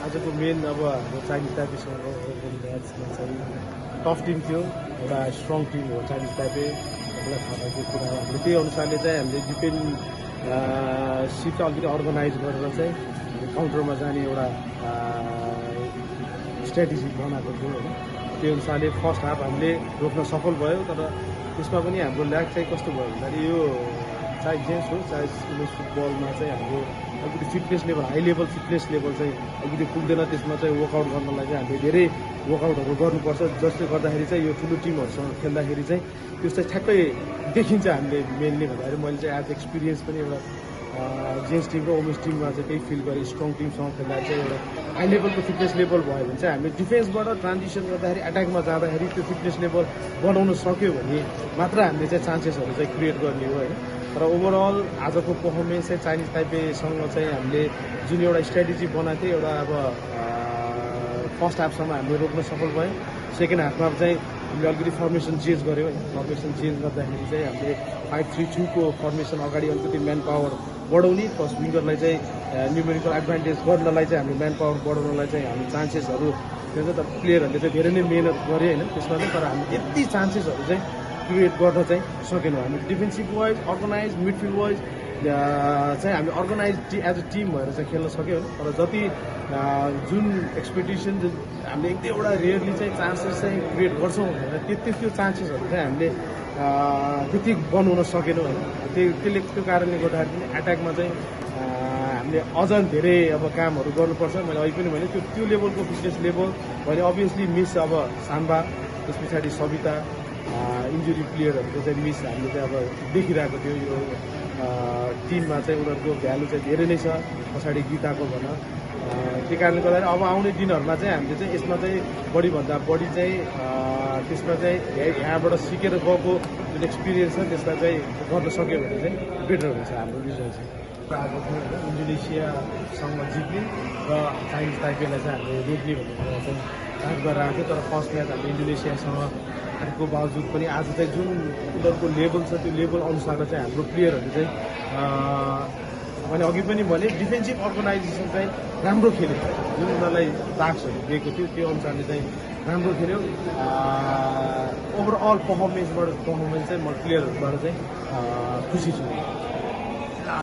आजको मेन अब हाम्रो चाइनिज ताइपेसँगको म्याचमा चाहिँ टफ टिम थियो, एउटा स्ट्रङ टिम हो चाइनिज ताइपे, सबैलाई थाहा भएको कुरा हो। हामीले त्यही अनुसारले चाहिँ हामीले डिफेन्स सिप चाहिँ अलिकति अर्गनाइज गरेर चाहिँ काउन्टरमा जाने एउटा स्ट्राटेजी बनाएको थियो होइन। त्यो अनुसारले फर्स्ट हाफ हामीले रोक्न सफल भयो, तर त्यसमा पनि हाम्रो ल्याक चाहिँ कस्तो भयो भन्दाखेरि यो चाहे जेन्ट्स हो चाहे वुमेन्स फुटबलमा चाहिँ हाम्रो अलिकति fitness level high level fitness level चाहिँ अलिकति पुग्दैन। त्यसमा चाहिँ वर्कआउट गर्नलाई चाहिँ हामीले धेरै वर्कआउटहरू गर्नुपर्छ, जसले गर्दाखेरि चाहिँ यो ठुलो टिमहरूसँग खेल्दाखेरि चाहिँ त्यो चाहिँ ठ्याक्कै देखिन्छ। हामीले मेनली भन्दाखेरि मैले चाहिँ एज एक्सपिरियन्स पनि एउटा जेन्ट्स टिम र वुमेन्स टिममा चाहिँ त्यही फिल गरेँ। स्ट्रङ टिमसँग खेल्दा चाहिँ एउटा हाई लेभलको फिटनेस लेभल भयो भने चाहिँ हामीले डिफेन्सबाट ट्रान्जिसन गर्दाखेरि एट्याकमा जाँदाखेरि त्यो फिटनेस लेभल बनाउन सक्यो भने मात्र हामीले चाहिँ चान्सेसहरू चाहिँ क्रिएट गर्ने हो होइन। तर ओभरअल आजको पर्फर्मेन्स चाहिँ चाइनिज ताइपेसँग चाहिँ हामीले जुन एउटा स्ट्राटेजी बनाएको थियो, एउटा अब फर्स्ट हाफसम्म हामीले रोक्न सफल भयो। सेकेन्ड हाफमा चाहिँ हामीले अलिकति फर्मेसन चेन्ज गऱ्यो होइन। फर्मेसन चेन्ज गर्दाखेरि चाहिँ हामीले 5-3-2 को फर्मेसन अगाडि अलिकति म्यान पावर बढाउने, प्लस विङ्गरलाई चाहिँ न्युमेरिकल एडभान्टेज गर्नलाई चाहिँ हामीले म्यान पावर बढाउनलाई चाहिँ हामी चान्सेसहरू दिन्छ। तर प्लेयरहरूले चाहिँ धेरै नै मिहिनेत गरे होइन त्यसमा चाहिँ। तर हामीले यति चान्सेसहरू चाहिँ क्रिएट गर्न चाहिँ सकेनौँ। हामी defensive wise organise midfield wise चाहिँ हामी अर्गनाइज एज अ टिम भएर चाहिँ खेल्न सक्यो होइन। तर जति जुन एक्सपेक्टेसन हामीले एक दुईवटा रेयरली चाहिँ चान्सेस चाहिँ क्रिएट गर्छौँ भनेर त्यो चान्सेसहरू चाहिँ हामीले त्यति बनाउन सकेनौँ होइन। त्यो कारणले गर्दाखेरि पनि एट्याकमा चाहिँ हामीले अझ धेरै अब कामहरू गर्नुपर्छ। मैले अघि पनि भने त्यो लेभलको फिटनेस लेभल भने अभियसली मिस अब साम्बा, त्यस पछाडि सविता इन्जुरी प्लेयरहरूको चाहिँ मिस हामीले चाहिँ अब देखिरहेको थियो। यो टिममा चाहिँ उनीहरूको भ्यालु चाहिँ धेरै नै छ, पछाडि गीताको भन। त्यो कारणले गर्दाखेरि अब आउने दिनहरूमा चाहिँ हामीले चाहिँ यसमा चाहिँ बढीभन्दा बढी चाहिँ त्यसमा चाहिँ यहाँबाट सिकेर गएको जुन एक्सपिरियन्स छ त्यसलाई चाहिँ गर्न सक्यो भने चाहिँ बेटर हुन्छ हाम्रो रिजल्ट चाहिँ। आएको थियो होइन, इन्डोनेसियासँग जित्ने र चाइनिज ताइपेलाई चाहिँ हामीले रोक्ने भनेर चाहिँ चान्स गरेर आएको थियो। तर फर्स्ट म्याच हामीले इन्डोनेसियासँग हारेको बावजुद पनि आज चाहिँ जुन उनीहरूको लेभल छ त्यो लेभल अनुसार चाहिँ हाम्रो प्लेयरहरू चाहिँ मैले अघि पनि भने डिफेन्सिभ अर्गनाइजेसन चाहिँ राम्रो खेल्यो, जुन उनीहरूलाई टास्कहरू दिएको थियो त्यो अनुसारले चाहिँ राम्रो खेल्यो। ओभरअल पर्फर्मेन्स चाहिँ म प्लेयरहरूबाट चाहिँ खुसी छु।